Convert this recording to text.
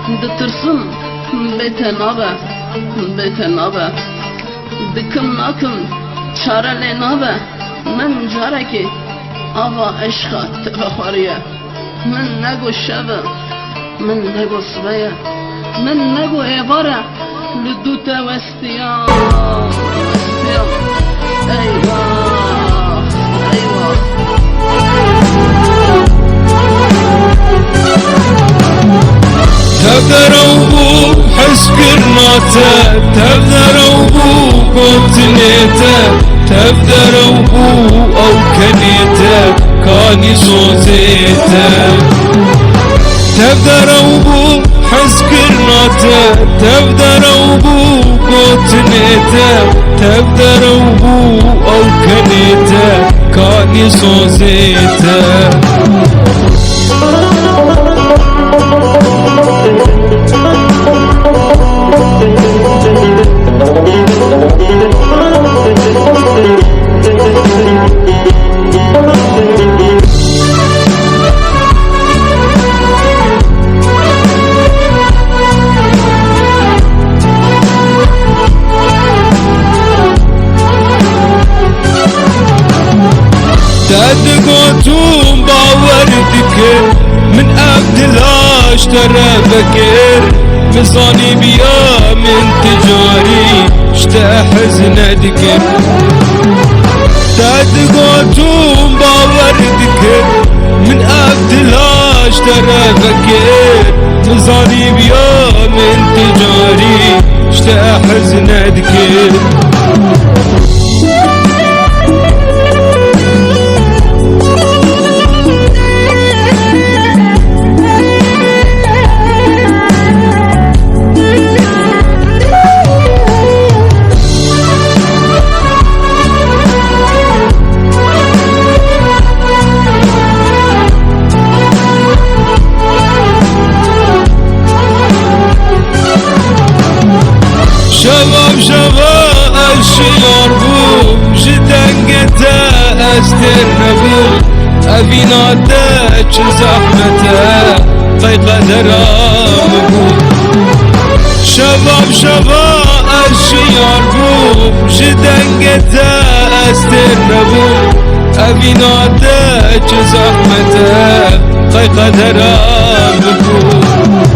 دترسم بیت نابه دکم ناکم چاره لی نابه من جاره که آوا عشقا تبخوریه من نگو شبه من نگو صبیه من نگو ایواره لدوت وستیام ایوه تبدروا بو حس كرناته تبدروا بو كنتنيته تبدروا بو او كنيته كاني صوتيته تبدروا بو حس كرناته تبدروا بو كنتنيته تبدروا بو او كنيته كاني صوتيته تدقوتون باور دكر من ابدلاش ترى بكر مصاني بيا من تجاري اشتا حزن دكر تدقوتون باور دكر من ابدلاش ترى بكر مصاني بيا من تجاري اشتا حزن دكر شباب الشيار بو جدنقته استرنبو أبيناته زحمته طيقة درام بو شباب الشيار بو جدنقته استرنبو أبيناته زحمته طيقة درام بو